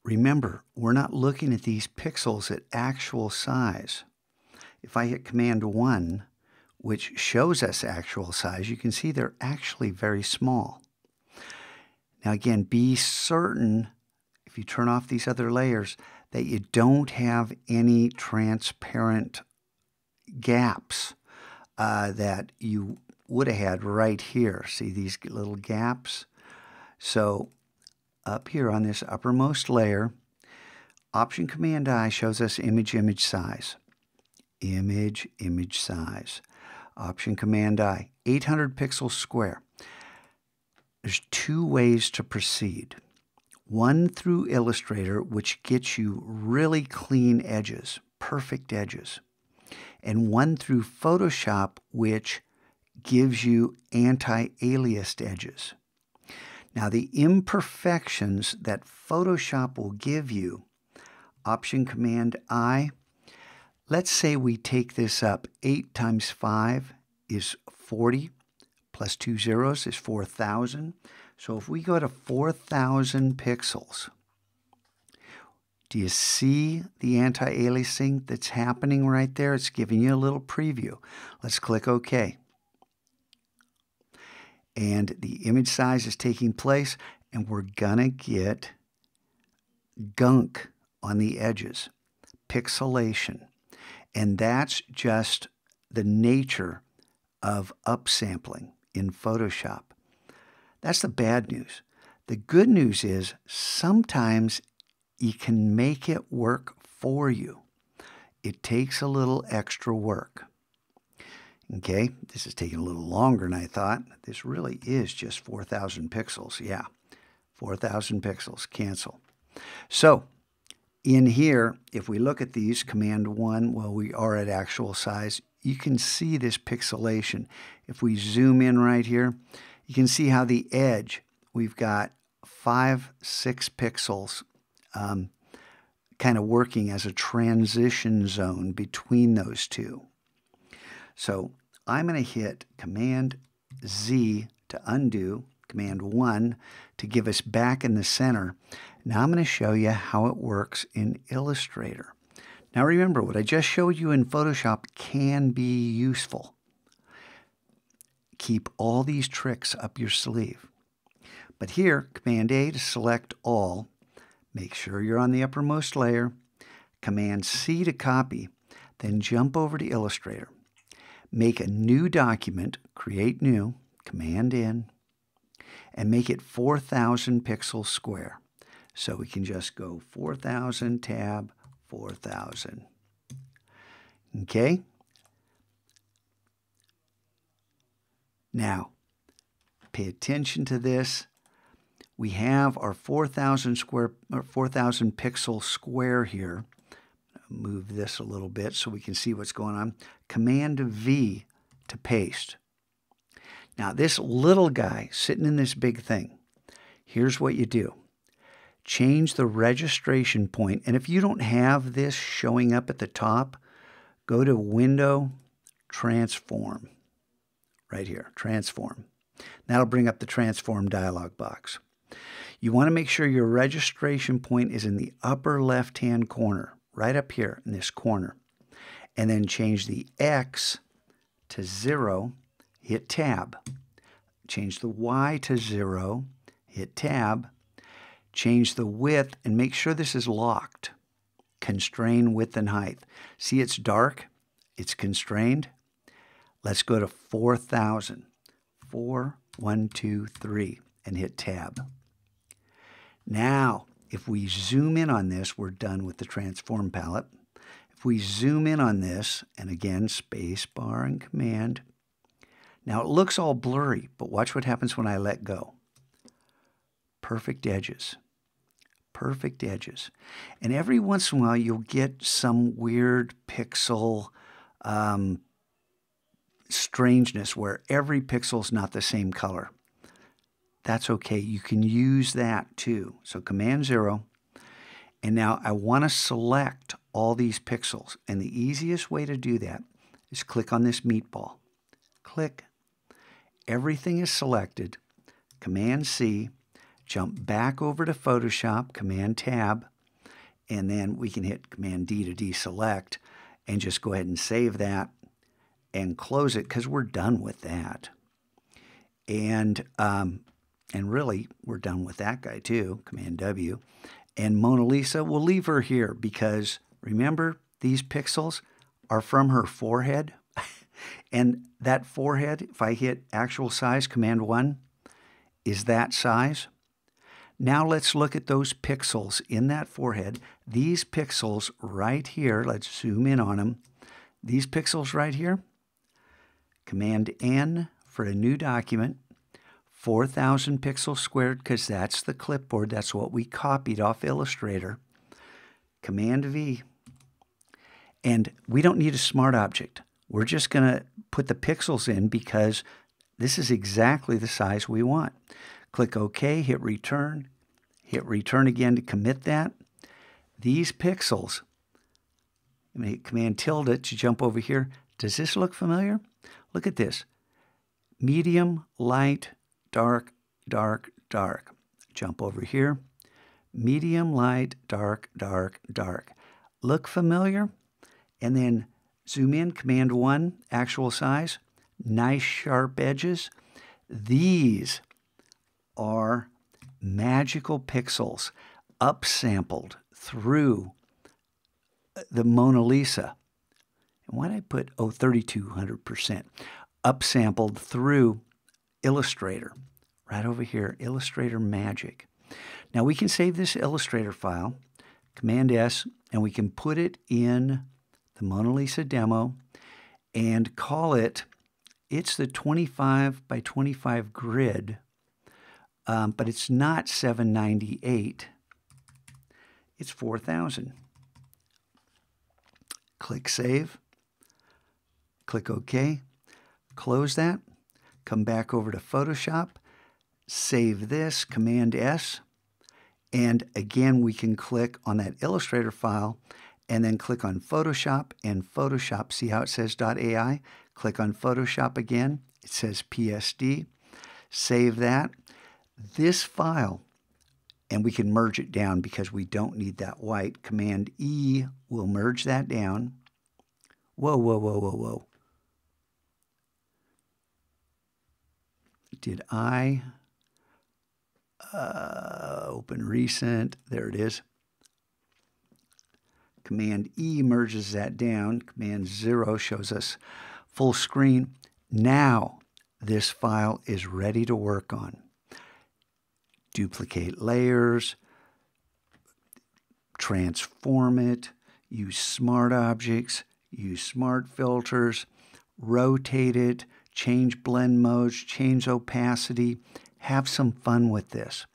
remember, we're not looking at these pixels at actual size. If I hit Command 1, which shows us actual size, you can see they're actually very small. Now again, be certain, if you turn off these other layers, that you don't have any transparent gaps that you would have had right here. See these little gaps? So up here on this uppermost layer, Option Command I shows us image size. Image size. Option Command I, 800 pixels square. There's two ways to proceed. One through Illustrator, which gets you really clean edges, perfect edges. And one through Photoshop, which gives you anti-aliased edges. Now the imperfections that Photoshop will give you, Option Command I, let's say we take this up. 8 times 5 is 40, plus 2 zeros is 4,000. So if we go to 4,000 pixels, do you see the anti-aliasing that's happening right there? It's giving you a little preview. Let's click OK. And the image size is taking place, and we're going to get gunk on the edges, pixelation. And that's just the nature of upsampling in Photoshop. That's the bad news. The good news is sometimes you can make it work for you. It takes a little extra work. Okay, this is taking a little longer than I thought. This really is just 4,000 pixels. Yeah, 4,000 pixels. Cancel. So in here, if we look at these, Command 1, well, we are at actual size. You can see this pixelation. If we zoom in right here, you can see how the edge, we've got 5, 6 pixels kind of working as a transition zone between those two. So I'm going to hit Command Z to undo, Command 1 to give us back in the center. Now I'm going to show you how it works in Illustrator. Now remember, what I just showed you in Photoshop can be useful. Keep all these tricks up your sleeve. But here, Command A to select all. Make sure you're on the uppermost layer. Command C to copy. Then jump over to Illustrator. Make a new document, create new, Command N, and make it 4,000 pixels square. So we can just go 4,000 tab 4,000. Okay? Now, pay attention to this. We have our 4,000 pixel square here. Move this a little bit so we can see what's going on. Command V to paste. Now this little guy sitting in this big thing, here's what you do. Change the registration point, and if you don't have this showing up at the top, go to Window, Transform. Right here, Transform. That'll bring up the Transform dialog box. You want to make sure your registration point is in the upper left-hand corner, right up here in this corner. And then change the X to 0, hit Tab. Change the Y to 0, hit Tab. Change the width and make sure this is locked. Constrain width and height. See, it's dark, it's constrained. Let's go to 4,000. 4, 1, 2, 3, and hit Tab. Now, if we zoom in on this, we're done with the Transform palette. If we zoom in on this, and again, Space Bar and Command. Now, it looks all blurry, but watch what happens when I let go. Perfect edges. Perfect edges. And every once in a while, you'll get some weird pixel strangeness where every pixel's not the same color. That's okay. You can use that too. So Command 0. And now I want to select all these pixels. And the easiest way to do that is click on this meatball. Click. Everything is selected. Command C. jump back over to Photoshop, Command-Tab, and then we can hit Command-D to deselect and just go ahead and save that and close it because we're done with that. And really, we're done with that guy too, Command-W. And Mona Lisa, we'll leave her here because remember, these pixels are from her forehead. And that forehead, if I hit actual size, Command-1, is that size. Now let's look at those pixels in that forehead. These pixels right here, let's zoom in on them. These pixels right here, Command-N for a new document, 4,000 pixels squared because that's the clipboard. That's what we copied off Illustrator. Command-V. And we don't need a smart object. We're just going to put the pixels in because this is exactly the size we want. Click OK, hit return again to commit that. These pixels, I'm going to hit Command tilde to jump over here. Does this look familiar? Look at this. Medium, light, dark, dark, dark. Jump over here. Medium, light, dark, dark, dark. Look familiar? And then zoom in, Command-1, actual size. Nice sharp edges. These are magical pixels upsampled through the Mona Lisa. And why did I put, 3,200%? Upsampled through Illustrator. Right over here, Illustrator Magic. Now we can save this Illustrator file, Command-S, and we can put it in the Mona Lisa demo and call it, it's the 25 by 25 grid, but it's not 798. It's 4,000. Click Save. Click OK. Close that. Come back over to Photoshop. Save this, Command-S. And again, we can click on that Illustrator file and then click on Photoshop and Photoshop. See how it says .ai? Click on Photoshop again. It says PSD. Save that. This file, and we can merge it down because we don't need that white. Command-E will merge that down. Whoa, whoa, whoa, whoa, whoa. Did I open recent? There it is. Command-E merges that down. Command-0 shows us full screen. Now this file is ready to work on. Duplicate layers, transform it, use smart objects, use smart filters, rotate it, change blend modes, change opacity. Have some fun with this.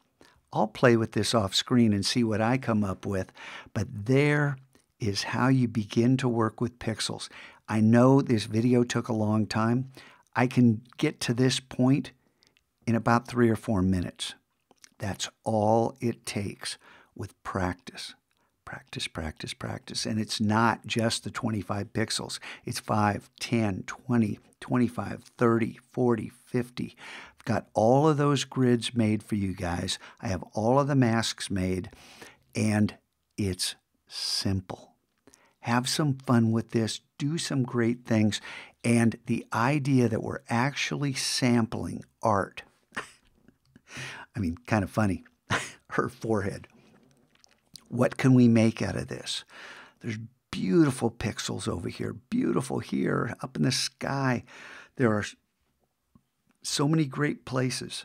I'll play with this off screen and see what I come up with, but there is how you begin to work with pixels. I know this video took a long time. I can get to this point in about 3 or 4 minutes. That's all it takes with practice. Practice, practice, practice. And it's not just the 25 pixels. It's 5, 10, 20, 25, 30, 40, 50. I've got all of those grids made for you guys. I have all of the masks made, and it's simple. Have some fun with this. Do some great things. And the idea that we're actually sampling art. I mean, kind of funny. Her forehead. What can we make out of this? There's beautiful pixels over here. Beautiful here, up in the sky. There are so many great places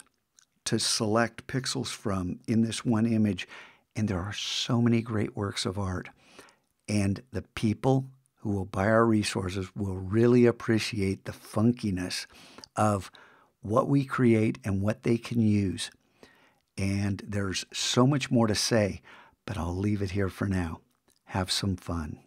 to select pixels from in this one image. And there are so many great works of art. And the people who will buy our resources will really appreciate the funkiness of what we create and what they can use. And there's so much more to say, but I'll leave it here for now. Have some fun.